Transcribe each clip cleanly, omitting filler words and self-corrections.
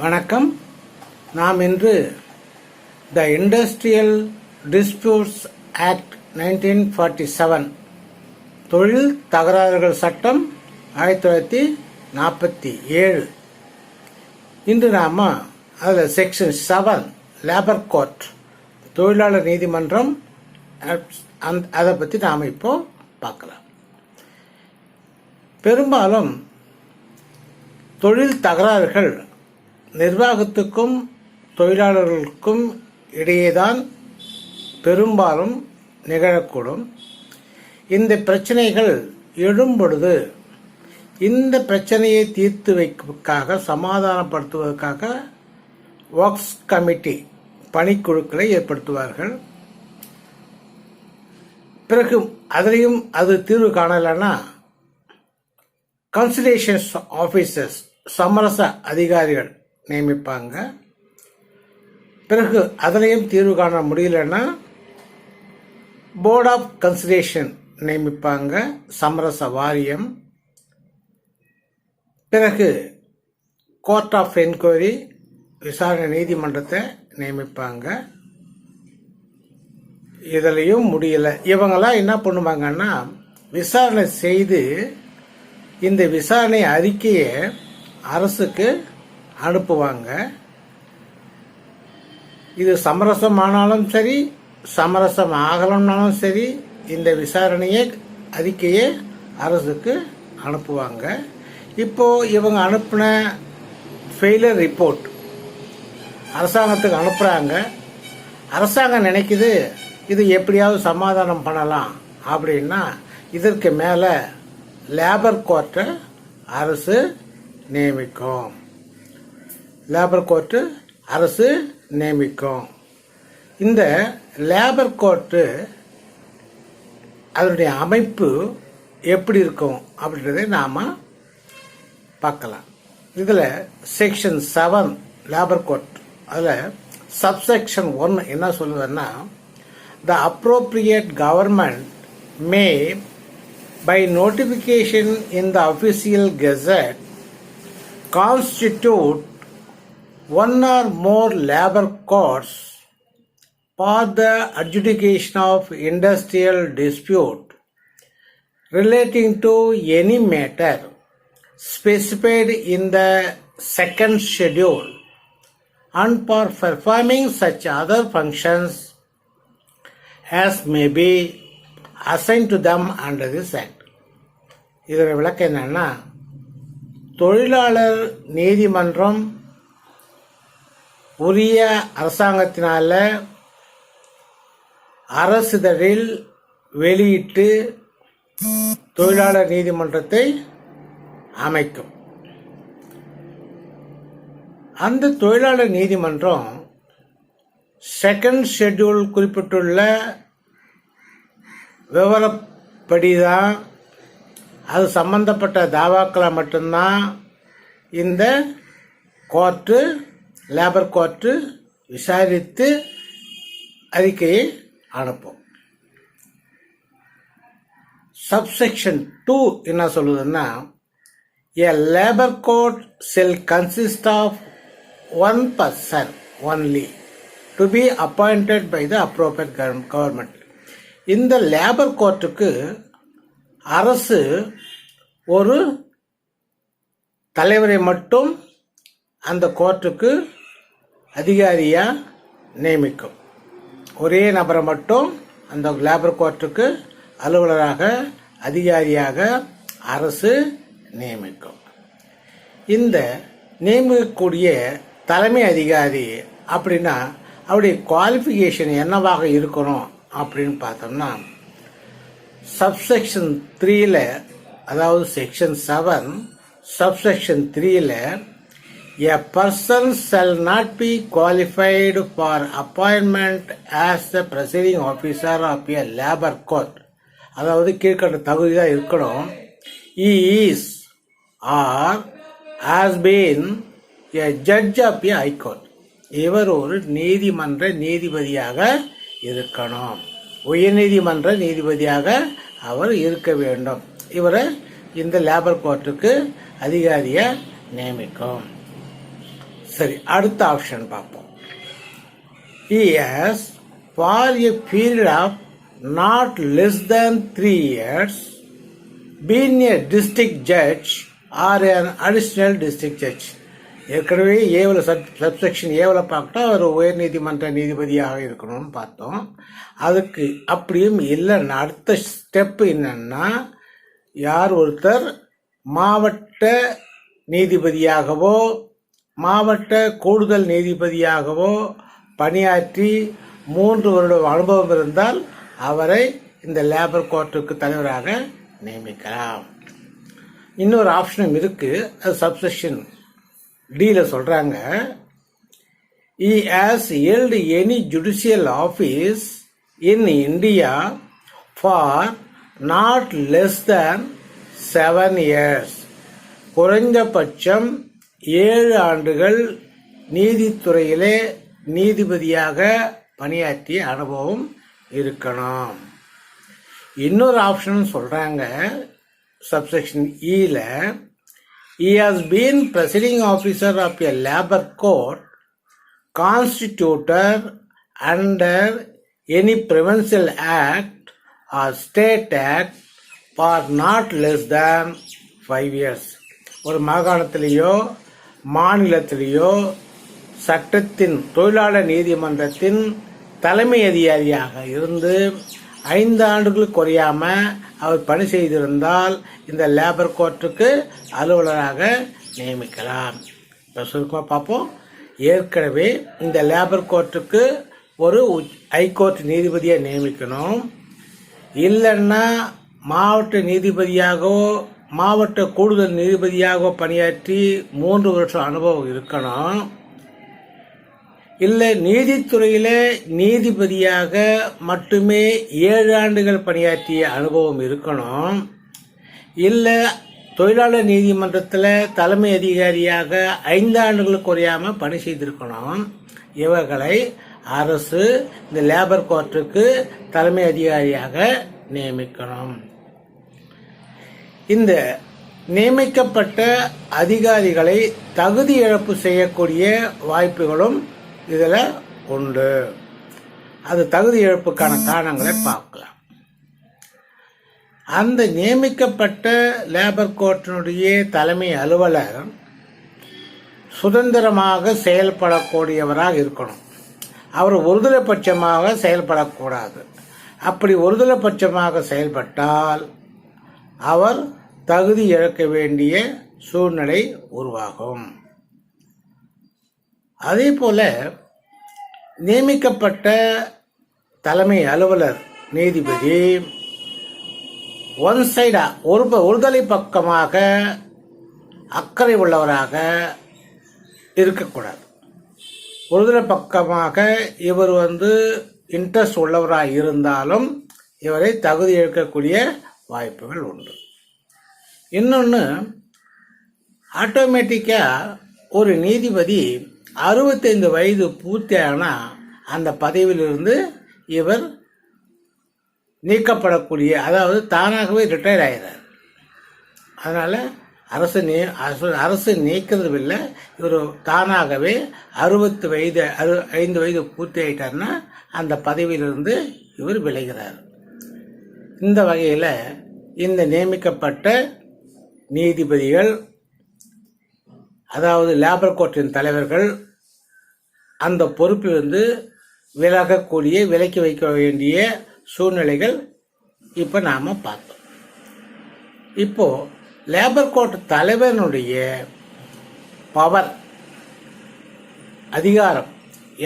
வணக்கம். நாம் இன்று த இண்டஸ்ட்ரியல் டிஸ்பியூட்ஸ் ஆக்ட் 1947 தொழில் தகராறுகள் சட்டம் 1947 இன்று நாம் அதில் செக்ஷன் 7 லேபர் கோர்ட் தொழிலாளர் நீதிமன்றம் அதை பற்றி நாம் இப்போ பார்க்கலாம். பெரும்பாலும் தொழில் தகராறுகள் நிர்வாகத்துக்கும் தொழிலாளர்களுக்கும் இடையேதான் பெரும்பாலும் நிகழக்கூடும். இந்த பிரச்சனைகள் எழும்பொழுது இந்த பிரச்சனையை தீர்த்து வைப்பதற்காக சமாதானப்படுத்துவதற்காக ஒர்க்ஸ் கமிட்டி பணிக்குழுக்களை ஏற்படுத்துவார்கள். பிறகு அதிலையும் அது தீர்வு காணலைன்னா கன்சிலேஷன் ஆபீசர்ஸ் சமரச அதிகாரிகள் நியமிப்பாங்க. பிறகு அதிலையும் தீர்வு காண முடியலன்னா போர்ட் ஆஃப் கன்சிலேஷன் நியமிப்பாங்க, சமரச வாரியம். பிறகு கோர்ட் ஆஃப் என்கொயரி விசாரணை நீதிமன்றத்தை நியமிப்பாங்க. இதுலையும் முடியல. இவங்கெல்லாம் என்ன பண்ணுவாங்கன்னா விசாரணை செய்து இந்த விசாரணை அறிக்கையை அரசுக்கு அனுப்புவாங்க. இது சமரசமானாலும் சரி சமரசம் ஆகலனாலும் சரி இந்த விசாரணையை அறிக்கையை அரசுக்கு அனுப்புவாங்க. இப்போ இவங்க அனுப்பின ஃபெயிலியர் ரிப்போர்ட் அரசாங்கத்துக்கு அனுப்புகிறாங்க. அரசாங்கம் நினைக்குது இது எப்படியாவது சமாதானம் பண்ணலாம் அப்படின்னா இதற்கு மேலே லேபர் கோர்ட்டை அரசு நியமிக்கும். லேபர் கோர்ட்டு அரசு நியமிக்கும். இந்த லேபர் கோர்ட்டு அதனுடைய அமைப்பு எப்படி இருக்கும் அப்படின்றதை நாம் பார்க்கலாம். இதில் செக்ஷன் 7 லேபர் கோர்ட் அதில் சப்செக்ஷன் 1 என்ன சொல்லுதுன்னா, த appropriate government may by notification in the official gazette constitute one or more labor courts for the adjudication of industrial dispute relating to any matter specified in the second schedule and for performing such other functions as may be assigned to them under this act. இதோட விளக்கம் என்னன்னா, தொழிலாளர் நீதிமன்றம் உரிய அரசாங்கத்தினால அரசிதழில் வெளியிட்டு தொழிலாளர் நீதிமன்றத்தை அமைக்கும். அந்த தொழிலாளர் நீதிமன்றம் செகண்ட் ஷெட்யூல் குறிப்பிட்டுள்ள விவரப்படிதான் அது சம்பந்தப்பட்ட தாவாக்களை மட்டும்தான் இந்த கோர்ட்டு லேபர் கோர்ட்டு விசாரித்து அறிக்கையை அனுப்பும். சப்செக்ஷன் 2 என்ன சொல்லுதுன்னா, a labor court shall consist of one person only to be appointed by the appropriate government. இந்த லேபர் கோர்ட்டுக்கு அரசு ஒரு தலைவரை மட்டும் அந்த கோர்ட்டுக்கு அதிகாரியா நியமிக்கும். ஒரே நபரை மட்டும் அந்த லேபர் கோர்ட்டுக்கு அலுவலராக அதிகாரியாக அரசு நியமிக்கும். இந்த நியமிக்கக்கூடிய தலைமை அதிகாரி அப்படின்னா அவருடைய குவாலிஃபிகேஷன் என்னவாக இருக்கணும் அப்படின்னு பார்த்தோம்னா, சப்செக்ஷன் 3ல அதாவது செக்ஷன் 7 சப்செக்ஷன் 3ல a person shall not be qualified for appointment as the presiding officer of a labor court. அதாவது கீழ்கண்ட தகுதி தான் இருக்கணும். he is or has been a judge of a high court. இவர் ஒரு நீதிமன்ற நீதிபதியாக இருக்கணும். உயர்நீதிமன்ற நீதிபதியாக அவர் இருக்க வேண்டும். இவரை இந்த லேபர் கோர்ட்டுக்கு அதிகாரியை நியமிக்கும். சரி, அடுத்த ஆப்ஷன் பார்ப்போம். He has for a period of not less than 3 years been a district judge or an additional district judge. ஏற்கனவே ஏவில் சப்செக்ஷன் ஏவில் பார்க்கட்டா அவர் உயர் நீதிமன்ற நீதிபதியாக இருக்கணும்னு பார்த்தோம். அதுக்கு அப்படியும் இல்லைன்னா அடுத்த ஸ்டெப்பு என்னன்னா, யார் ஒருத்தர் மாவட்ட நீதிபதியாகவோ மாவட்ட கூடுதல் நீதிபதியாகவோ பணியாற்றி 3 வருட அனுபவம் இருந்தால் அவரை இந்த லேபர் கோர்ட்டுக்கு தலைவராக நியமிக்கலாம். இன்னொரு ஆப்ஷனும் இருக்கு, அது சப்செக்ஷன் டில சொல்றாங்க. He has held any judicial office in India for not less than 7 years. குறைந்தபட்சம் 7 ஆண்டுகள் நீதித்துறையிலே நீதிபதியாக பணியாற்றிய அனுபவம் இருக்கணும். இன்னொரு ஆப்ஷன் சொல்றாங்க சப்செக்ஷன் இல, he has been presiding officer of a labor court constituted under any provincial act or state act for not less than 5 years. ஒரு மாகாணத்திலேயோ மாநிலத்திலேயோ சட்டத்தின் தொழிலாளர் நீதிமன்றத்தின் தலைமை அதிகாரியாக இருந்து 5 ஆண்டுகள் குறையாம அவர் பணி செய்திருந்தால் இந்த லேபர் கோர்ட்டுக்கு அலுவலராக நியமிக்கலாம். இப்போ சுருக்கமாக பார்ப்போம். ஏற்கனவே இந்த லேபர் கோர்ட்டுக்கு ஒரு ஹைகோர்ட் நீதிபதியை நியமிக்கணும். இல்லைன்னா மாவட்ட நீதிபதியாகவோ மாவட்ட கூடுதல் நீதிபதியாகவோ பணியாற்றி 3 வருஷம் அனுபவம் இருக்கணும். இல்லை நீதித்துறையில நீதிபதியாக மட்டுமே 7 ஆண்டுகள் பணியாற்றிய அனுபவம் இருக்கணும். இல்லை தொழிலாளர் நீதிமன்றத்தில் தலைமை அதிகாரியாக 5 ஆண்டுகள் குறையாம பணி செய்திருக்கணும். இவர்களை அரசு இந்த லேபர் கோர்ட்டுக்கு தலைமை அதிகாரியாக நியமிக்கணும். இந்த நியமிக்கப்பட்ட அதிகாரிகளை தகுதி இழப்பு செய்யக்கூடிய வாய்ப்புகளும் இதில் உண்டு. அது தகுதி இழப்புக்கான காரணங்களை பார்க்கலாம். அந்த நியமிக்கப்பட்ட லேபர் கோர்ட்டினுடைய தலைமை அலுவலர் சுதந்திரமாக செயல்படக்கூடியவராக இருக்கணும். அவர் ஒருதலை பட்சமாக செயல்படக்கூடாது. அப்படி ஒருதலை பட்சமாக செயல்பட்டால் அவர் தகுதி இழக்க வேண்டிய சூழ்நிலை உருவாகும். அதே போல நியமிக்கப்பட்ட தலைமை அலுவலர் நீதிபதி ஒன் சைடா ஒருதலை பக்கமாக அக்கறை உள்ளவராக இருக்கக்கூடாது. ஒருதலை பக்கமாக இவர் இன்ட்ரெஸ்ட் உள்ளவராக இருந்தாலும் இவரை தகுதி இழக்கக்கூடிய வாய்ப்புகள் உண்டு. இன்னொன்று, ஆட்டோமேட்டிக்கா ஒரு நீதிபதி 65 வயது பூர்த்தியானா அந்த பதவியிலிருந்து இவர் நீக்கப்படக்கூடிய, அதாவது தானாகவே ரிட்டையர் ஆகிறார். அதனால அரசு நீக்கிறது இல்லை, இவர் தானாகவே 65 வயது பூர்த்தி ஆயிட்டார்னா அந்த பதவியிலிருந்து இவர் விலகிறார். இந்த வகையில் இந்த நியமிக்கப்பட்ட நீதிபதிகள், அதாவது லேபர் கோர்ட்டின் தலைவர்கள், அந்த பொறுப்பிலிருந்து விலக்கி வைக்க வேண்டிய சூழ்நிலைகள் இப்போ நாம் பார்த்தோம். இப்போ லேபர் கோர்ட் தலைவனுடைய பவர், அதிகாரம்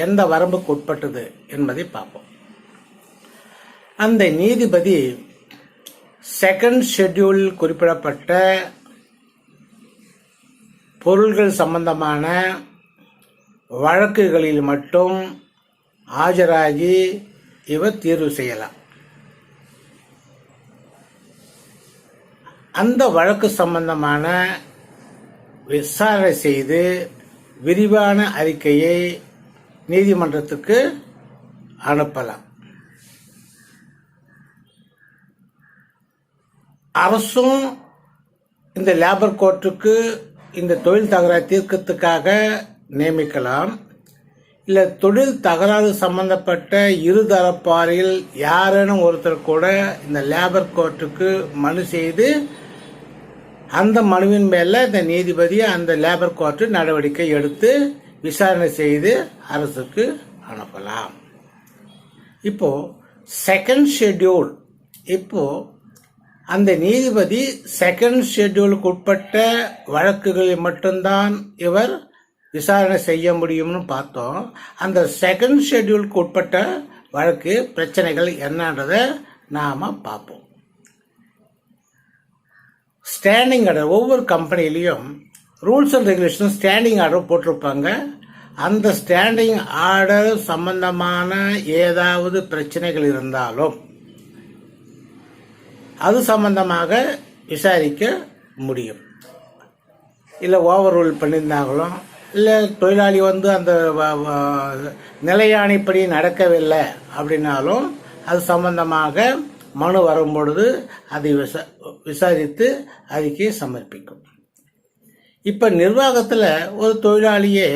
எந்த வரம்புக்கு உட்பட்டது என்பதை பார்ப்போம். அந்த நீதிபதி செகண்ட் ஷெட்யூலில் குறிப்பிடப்பட்ட பொருள்கள் சம்பந்தமான வழக்குகளில் மட்டும் ஆஜராகி இவர் தீர்வு செய்யலாம். அந்த வழக்கு சம்பந்தமான விசாரணை செய்து விரிவான அறிக்கையை நீதிமன்றத்துக்கு அனுப்பலாம். அரசும் இந்த லேபர் கோர்ட்டுக்கு இந்த தொழில் தகராறு தீர்க்கத்துக்காக நியமிக்கலாம். இல்லை தொழில் தகராறு சம்பந்தப்பட்ட இருதரப்பாரில் யாரேனும் ஒருத்தர் கூட இந்த லேபர் கோர்ட்டுக்கு மனு செய்து அந்த மனுவின் மேல இந்த நீதிபதி அந்த லேபர் கோர்ட்டு நடவடிக்கை எடுத்து விசாரணை செய்து அரசுக்கு அனுப்பலாம். இப்போ செகண்ட் ஷெட்யூல், இப்போ அந்த நீதிபதி செகண்ட் ஷெட்யூலுக்கு உட்பட்ட வழக்குகளில் மட்டும்தான் இவர் விசாரணை செய்ய முடியும்னு பார்த்தோம். அந்த செகண்ட் ஷெட்யூலுக்கு உட்பட்ட வழக்கு பிரச்சனைகள் என்னன்றதை நாம பார்ப்போம். ஸ்டாண்டிங் ஆர்டர், ஒவ்வொரு கம்பெனிலையும் rules and regulation standing order போட்டிருப்பாங்க. அந்த ஸ்டாண்டிங் ஆர்டர் சம்பந்தமான ஏதாவது பிரச்சனைகள் இருந்தாலும் அது சம்பந்தமாக விசாரிக்க முடியும். இல்லை ஓவர் ரூல் பண்ணியிருந்தாங்களோ, இல்லை தொழிலாளி அந்த நிலையாணைப்படி நடக்கவில்லை அப்படின்னாலும் அது சம்பந்தமாக மனு வரும்பொழுது அதை விசாரித்து அறிக்கை சமர்ப்பிக்கும். இப்போ நிர்வாகத்தில் ஒரு தொழிலாளியே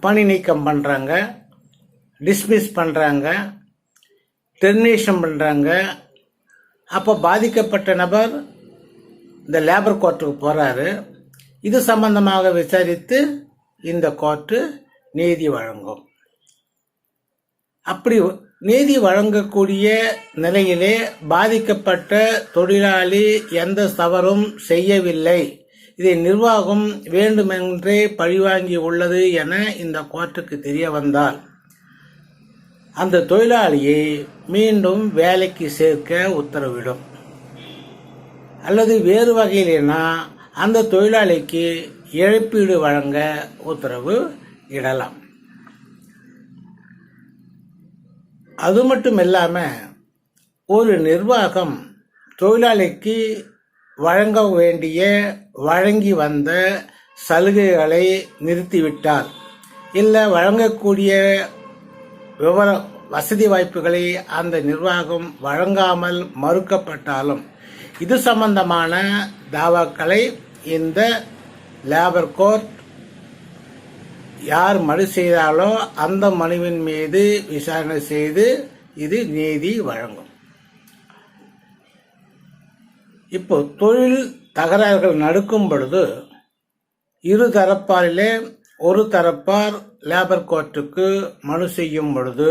பணி நீக்கம் பண்ணுறாங்க, டிஸ்மிஸ் பண்ணுறாங்க, டெர்மினேஷன் பண்ணுறாங்க. அப்போ பாதிக்கப்பட்ட நபர் இந்த லேபர் கோர்ட்டுக்கு போகிறாரு. இது சம்பந்தமாக விசாரித்து இந்த கோர்ட்டு நீதி வழங்கும். அப்படி நீதி வழங்கக்கூடிய நிலையிலே பாதிக்கப்பட்ட தொழிலாளி எந்த தவறும் செய்யவில்லை, இதை நிர்வாகம் வேண்டுமென்றே பழிவாங்கி உள்ளது என இந்த கோர்ட்டுக்கு தெரிய வந்தால் அந்த தொழிலாளியை மீண்டும் வேலைக்கு சேர்க்க உத்தரவிடும். அல்லது வேறு வகையிலேனா அந்த தொழிலாளிக்கு இழப்பீடு வழங்க உத்தரவு இடலாம். அது மட்டும் இல்லாமல் ஒரு நிர்வாகம் தொழிலாளிக்கு வழங்க வேண்டிய வழங்கி வந்த சலுகைகளை நிறுத்திவிட்டால், இல்லை வழங்கக்கூடிய வசதி வாய்ப்புகளை அந்த நிர்வாகம் வழங்காமல் மறுக்கப்பட்டாலும் இது சம்பந்தமான தாவாக்களை இந்த லேபர் கோர்ட் யார் மனு செய்தாலோ அந்த மனுவின் மீது விசாரணை செய்து இது நீதி வழங்கும். இப்போ தொழில் தகராறுகள் நடக்கும் பொழுது இரு தரப்பாரிலே ஒரு தரப்பார் லேபர் கோர்ட்டுக்கு மனு செய்யும் பொழுது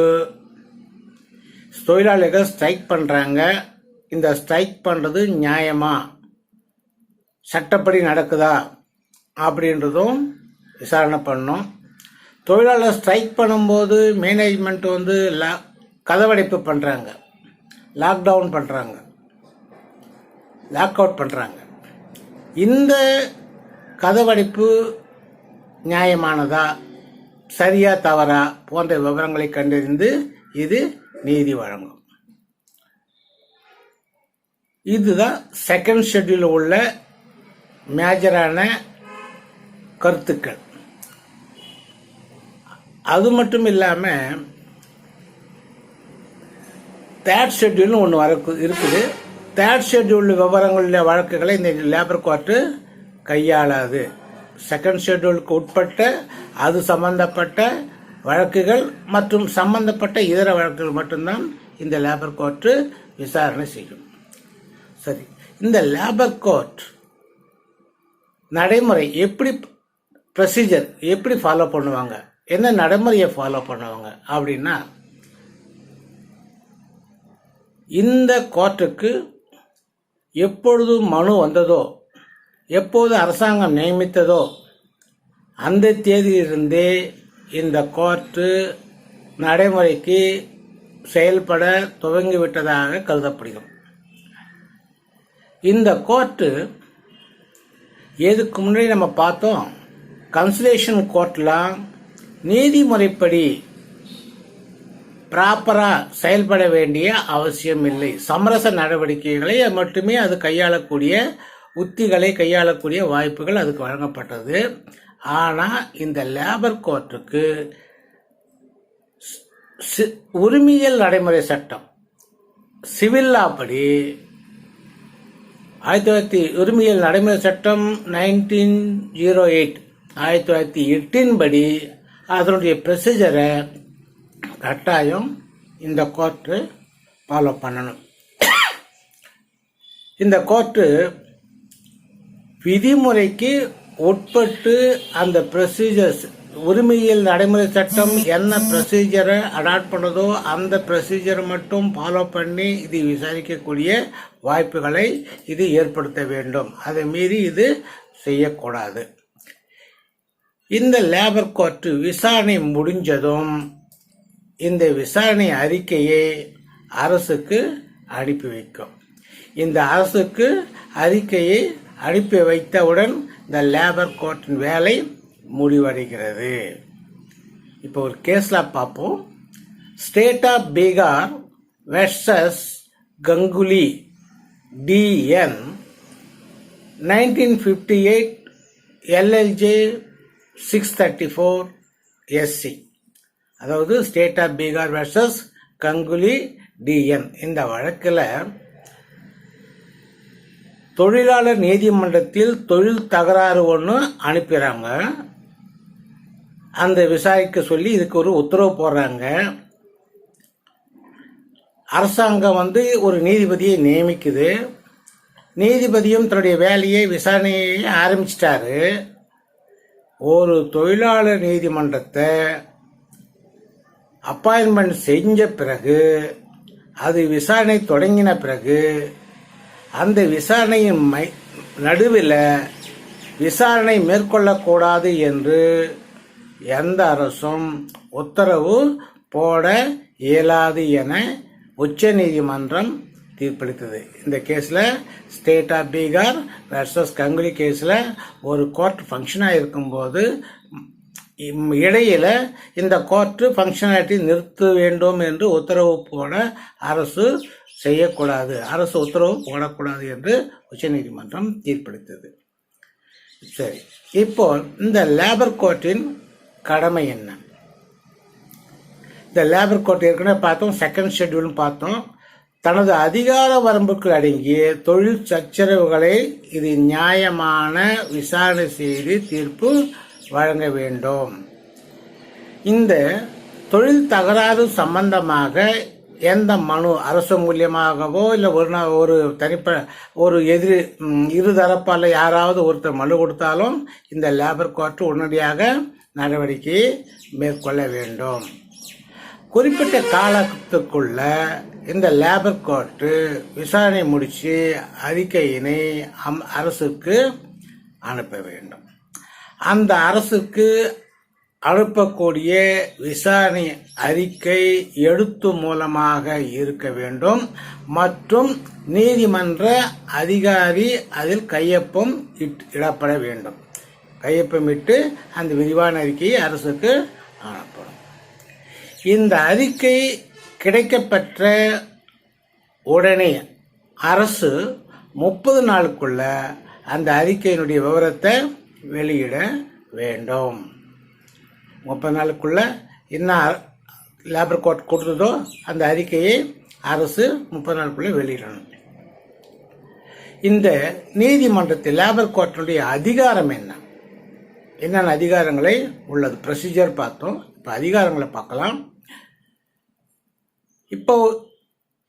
தொழிலாளிகள் ஸ்ட்ரைக் பண்றாங்க. இந்த ஸ்ட்ரைக் பண்றது நியாயமா, சட்டப்படி நடக்குதா அப்படின்றதும் விசாரணை பண்ணணும். தொழிலாளர் ஸ்ட்ரைக் பண்ணும்போது மேனேஜ்மெண்ட் கதவடைப்பு பண்றாங்க, லாக்டவுன் பண்றாங்க, லாக் அவுட் பண்றாங்க. இந்த கதவடைப்பு நியாயமானதா, சரியா தவறா போன்ற விவரங்களை கண்டறிந்து இது நீதி வழங்கும். இதுதான் செகண்ட் ஷெட்யூல் உள்ள மேஜரான கருத்துக்கள். அது மட்டும் இல்லாம தேர்ட் ஷெட்யூல்னு ஒன்று இருக்குது. தேர்ட் ஷெட்யூல் விவரங்களுடைய வழக்குகளை இந்த லேபர் கோர்ட்டு கையாளாது. செகண்ட் ஷெட்யூலுக்கு உட்பட்ட அது சம்பந்தப்பட்ட வழக்குகள் மற்றும் சம்பந்தப்பட்ட இதர வழக்குகள் மட்டும்தான் இந்த லேபர் கோர்ட்டு விசாரணை செய்யும். சரி, இந்த லேபர் கோர்ட் நடைமுறை எப்படி, ப்ரொசீஜர் எப்படி ஃபாலோ பண்ணுவாங்க, என்ன நடைமுறையை ஃபாலோ பண்ணுவாங்க அப்படின்னா, இந்த கோர்ட்டுக்கு எப்பொழுது மனு வந்ததோ, எப்போது அரசாங்கம் நியமித்ததோ அந்த தேதியிலிருந்தே இந்த கோர்ட்டு நடைமுறைக்கு செயல்பட துவங்கிவிட்டதாக கருதப்படுகிறது. இந்த கோர்ட்டு எதுக்கு முன்னாடி நம்ம பார்த்தோம், கன்சலேஷன் கோர்ட்லாம் நீதிமுறைப்படி ப்ராப்பரா செயல்பட வேண்டிய அவசியம் இல்லை. சமரச நடவடிக்கைகளை மட்டுமே அது கையாளக்கூடிய உத்திகளை கையாளக்கூடிய வாய்ப்புகள் அதுக்கு வழங்கப்பட்டது. ஆனா இந்த லேபர் கோர்ட்டுக்கு உரிமையியல் நடைமுறை சட்டம் சிவில் லா படி 1908 உரிமையியல் நடைமுறை சட்டம் 1908 1908 படி அதனுடைய ப்ரொசீஜரை கட்டாயம் இந்த கோர்ட்டு ஃபாலோ பண்ணணும். இந்த கோர்ட்டு விதிமுறைக்கு உட்பட்டு அந்த ப்ரொசீஜர்ஸ், உரிமையியல் நடைமுறை சட்டம் என்ன ப்ரொசீஜரை அடாப்ட் பண்ணதோ அந்த ப்ரொசீஜரை மட்டும் ஃபாலோ பண்ணி இது விசாரிக்கக்கூடிய வாய்ப்புகளை இது ஏற்படுத்த வேண்டும். அதை மீறி இது செய்யக்கூடாது. இந்த லேபர் கோர்ட்டு விசாரணை முடிஞ்சதும் இந்த விசாரணை அறிக்கையை அரசுக்கு அனுப்பி வைக்கும். இந்த அரசுக்கு அறிக்கையை அனுப்பி வைத்தவுடன் இந்த லேபர் கோர்ட்டின் வேலை முடிவடைகிறது. இப்போ ஒரு கேஸ்ல பார்ப்போம். State of Bihar versus Ganguly DN 1958 LLJ 634 SC. அதாவது state of Bihar versus Ganguly DN. இந்த வழக்கில் தொழிலாளர் நீதிமன்றத்தில் தொழில் தகராறு ஒன்று அனுப்புகிறாங்க. அந்த விசாரிக்க சொல்லி இதுக்கு ஒரு உத்தரவு போடுறாங்க. அரசாங்கம் ஒரு நீதிபதியை நியமிக்குது. நீதிபதியும் தன்னுடைய வேலையை விசாரணையை ஆரம்பிச்சிட்டாரு. ஒரு தொழிலாளர் நீதிமன்றத்தை அப்பாயின்மெண்ட் செஞ்ச பிறகு, அது விசாரணை தொடங்கின பிறகு, அந்த விசாரணையின் நடுவில் விசாரணை மேற்கொள்ளக்கூடாது என்று எந்த அரசும் உத்தரவு போட இயலாது என உச்ச நீதிமன்றம் தீர்ப்பளித்தது. இந்த கேஸில் state of Bihar versus Ganguly கேஸில் ஒரு கோர்ட் ஃபங்க்ஷனாக இருக்கும்போது இடையில இந்த கோர்ட்டு ஃபங்க்ஷனாலிட்டி நிறுத்த வேண்டும் என்று உத்தரவு போட அரசு செய்யக்கூடாது, அரசு உத்தரவு போடக்கூடாது என்று உச்சநீதிமன்றம் தீர்ப்பளித்தது. சரி, இப்போ இந்த லேபர் கோர்ட்டின் கடமை என்ன? இந்த லேபர் கோர்ட் ஏற்கனவே பார்த்தோம், செகண்ட் ஷெட்யூல்னு பார்த்தோம். தனது அதிகார வரம்புக்கு அடங்கிய தொழில் சச்சரவுகளை இது நியாயமான விசாரணை செய்து தீர்ப்பு வழங்க வேண்டும். இந்த தொழில் தகராறு சம்பந்தமாக எந்த மனு அரசு மூலியமாகவோ இல்லை ஒரு ஒரு இருதரப்பால் யாராவது ஒருத்தர் மனு கொடுத்தாலும் இந்த லேபர் கோர்ட் உடனடியாக நடவடிக்கை மேற்கொள்ள வேண்டும். குறிப்பிட்ட காலத்துக்குள்ள இந்த லேபர் கோர்ட்டு விசாரணை முடித்து அறிக்கையினை அரசுக்கு அனுப்ப வேண்டும். அந்த அரசுக்கு அனுப்பக்கூடிய விசாரணை அறிக்கை எழுத்து மூலமாக இருக்க வேண்டும் மற்றும் நீதிமன்ற அதிகாரி அதில் கையொப்பம் இடப்பட வேண்டும். கையொப்பமிட்டு அந்த விரிவான அறிக்கையை அரசுக்கு அனுப்பணும். இந்த அறிக்கை கிடைக்கப்பெற்ற உடனே அரசு 30 நாளுக்குள்ள அந்த அறிக்கையினுடைய விவரத்தை வெளியிட வேண்டும். 30 நாளுக்குள்ள என்ன லேபர் கோர்ட் கொடுத்ததோ அந்த அறிக்கையை அரசு 30 நாளுக்குள்ள வெளியிடணும். இந்த நீதிமன்றத்தில் லேபர் கோர்ட்டினுடைய அதிகாரம் என்னென்ன அதிகாரங்களை உள்ளது? ப்ரொசீஜர் பார்த்தோம், இப்போ அதிகாரங்களை பார்க்கலாம். இப்போ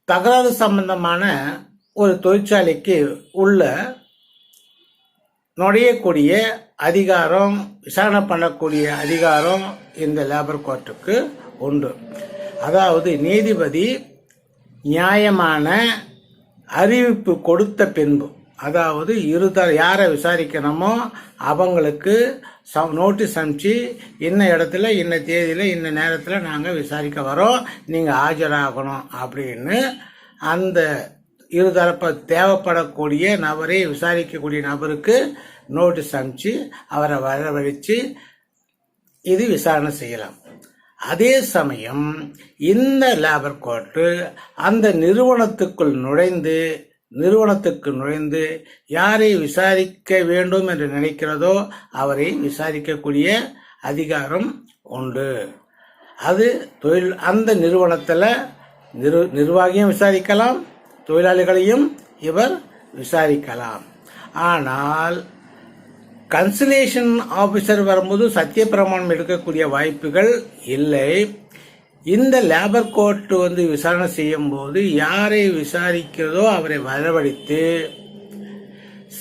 தகராறு சம்பந்தமான ஒரு தொழிற்சாலைக்கு உள்ள நுழையக்கூடிய அதிகாரம், விசாரணை பண்ணக்கூடிய அதிகாரம் இந்த லேபர் கோர்ட்டுக்கு உண்டு. அதாவது நீதிபதி நியாயமான அறிவிப்பு கொடுத்த பின்பு, அதாவது யாரை விசாரிக்கணுமோ அவங்களுக்கு நோட்டீஸ் அனுப்பிச்சு இன்ன இடத்துல இன்ன தேதியில் இன்ன நேரத்தில் நாங்கள் விசாரிக்க வரோம், நீங்கள் ஆஜராகணும் அப்படின்னு அந்த இருதரப்ப தேவைப்படக்கூடிய நபரை விசாரிக்கக்கூடிய நபருக்கு நோட்டீஸ் அனுப்பிச்சு அவரை வரவழைச்சு இது விசாரணை செய்யலாம். அதே சமயம் இந்த லேபர் கோர்ட்டு அந்த நிறுவனத்துக்கு நுழைந்து யாரை விசாரிக்க வேண்டும் என்று நினைக்கிறதோ அவரை விசாரிக்கக்கூடிய அதிகாரம் உண்டு. அது அந்த நிறுவனத்தில் நிர்வாகியும் விசாரிக்கலாம், தொழிலாளிகளையும் இவர் விசாரிக்கலாம். ஆனால் கன்சலேஷன் ஆபீசர் வரும்போது சத்திய பிரமாணம் எடுக்கக்கூடிய வாய்ப்புகள் இல்லை. இந்த லேபர் கோர்ட் விசாரணை செய்யும் போது யாரை விசாரிக்கிறதோ அவரை வரவழைத்து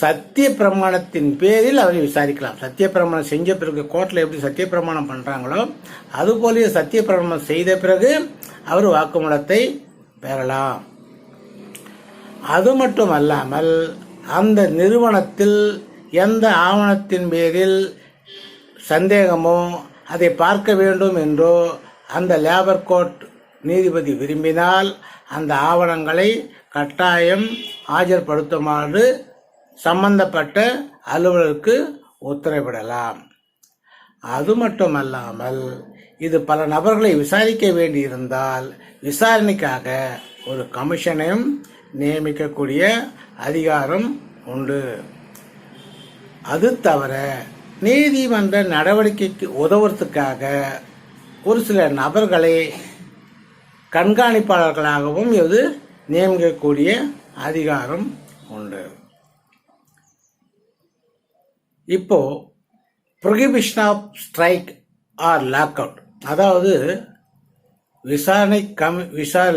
சத்திய பிரமாணத்தின் பேரில் அவரை விசாரிக்கலாம். சத்திய பிரமாணம் செஞ்ச பிறகு கோர்ட்ல எப்படி சத்திய பிரமாணம் பண்றாங்களோ அதுபோல சத்திய பிரமாணம் செய்த பிறகு அவர் வாக்குமூலத்தை பெறலாம். அது மட்டுமல்லாமல் அந்த நிறுவனத்தில் எந்த ஆவணத்தின் பேரில் சந்தேகமோ அதை பார்க்க வேண்டும் என்றோ அந்த லேபர் கோர்ட் நீதிபதி விரும்பினால் அந்த ஆவணங்களை கட்டாயம் ஆஜர்படுத்துமாறு சம்பந்தப்பட்ட அலுவலருக்கு உத்தரவிடலாம். அது மட்டுமல்லாமல் இது பல நபர்களை விசாரிக்க வேண்டியிருந்தால் விசாரணைக்காக ஒரு கமிஷனையும் நியமிக்கக்கூடிய அதிகாரம் உண்டு. அது தவிர நீதிமன்ற நடவடிக்கைக்கு உதவுறதுக்காக ஒரு சில நபர்களை கண்காணிப்பாளர்களாகவும் இது நியமிக்கக்கூடிய அதிகாரம் உண்டு. இப்போ prohibition of strike or lock out, அதாவது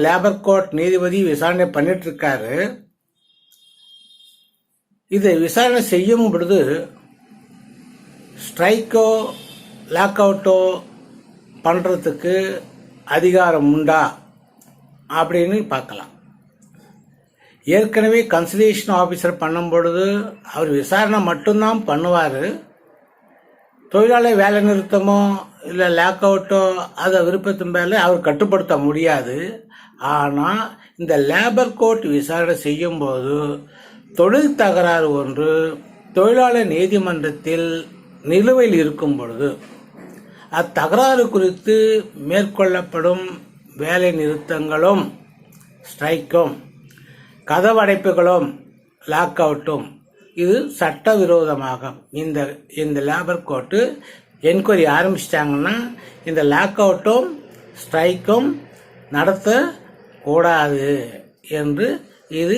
லேபர் கோர்ட் நீதிபதி விசாரணை பண்ணிட்டு இருக்காரு. இதை விசாரணை செய்யும் பொழுது ஸ்ட்ரைக்கோ லாக் அவுட்டோ பண்றதுக்கு அதிகாரம் உண்டா அப்படின்னு பார்க்கலாம். ஏற்கனவே கன்சலேஷன் ஆபீசர் பண்ணும் பொழுது அவர் விசாரணை மட்டும்தான் பண்ணுவார். தொழிலாளர் வேலை நிறுத்தமோ இல்லை லாக் அவுட்டோ அதை விருப்பத்தின் மேலே அவர் கட்டுப்படுத்த முடியாது. ஆனால் இந்த லேபர் கோர்ட் விசாரணை செய்யும் போது தொழில் தகராறு ஒன்று தொழிலாளர் நீதிமன்றத்தில் நிலுவையில் இருக்கும் பொழுது அத்தகராறு குறித்து மேற்கொள்ளப்படும் வேலை நிறுத்தங்களும் ஸ்ட்ரைக்கும் கதவடைப்புகளும் லாக் அவுட்டும் இது சட்டவிரோதமாக இந்த லேபர் கோர்ட்டு என்கொயரி ஆரம்பிச்சிட்டாங்கன்னா இந்த லாக் அவுட்டும் ஸ்ட்ரைக்கும் நடத்த கூடாது என்று இது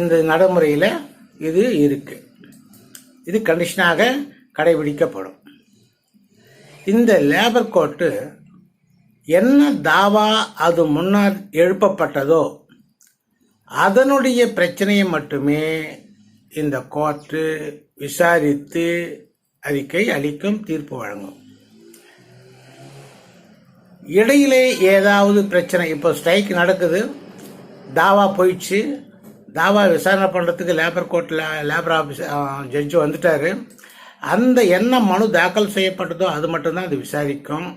இந்த நடைமுறையில் இது இருக்கு. இது கண்டிஷனாக கடைபிடிக்கப்படும். இந்த லேபர் கோர்ட்டு என்ன தாவா அது முன்னர் எழுப்பப்பட்டதோ அதனுடைய பிரச்சனையை மட்டுமே இந்த கோர்ட்டு விசாரித்து அறிக்கை அளிக்கும், தீர்ப்பு வழங்கும். இடையிலே ஏதாவது பிரச்சனை, இப்போ ஸ்ட்ரைக் நடக்குது, தாவா போயிடுச்சு, தாவா விசாரணை பண்றதுக்கு லேபர் கோர்ட்ல லேபர் ஆபீஸ் ஜட்ஜு வந்துட்டாரு. அந்த என்ன மனு தாக்கல் செய்யப்பட்டதோ அது மட்டும்தான் அது விசாரிக்கும்.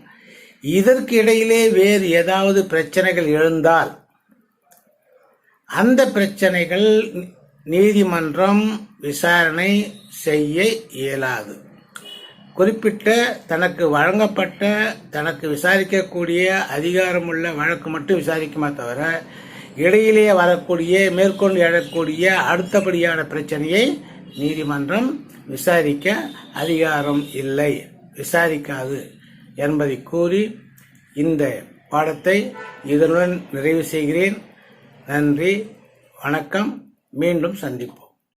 இதற்கு இடையிலே வேறு ஏதாவது பிரச்சனைகள் எழுந்தால் அந்த பிரச்சனைகள் நீதிமன்றம் விசாரணை செய்ய இயலாது. குறிப்பிட்ட தனக்கு வழங்கப்பட்ட தனக்கு விசாரிக்கக்கூடிய அதிகாரமுள்ள வழக்கு மட்டும் விசாரிக்குமா தவிர இடையிலே வரக்கூடிய மேற்கொண்டு எழக்கூடிய அடுத்தபடியான பிரச்சனையை நீதிமன்றம் விசாரிக்க அதிகாரம் இல்லை, விசாரிக்காது என்பதை கூறி இந்த பாடத்தை இதனுடன் நிறைவு செய்கிறேன். நன்றி, வணக்கம். மீண்டும் சந்திப்போம்.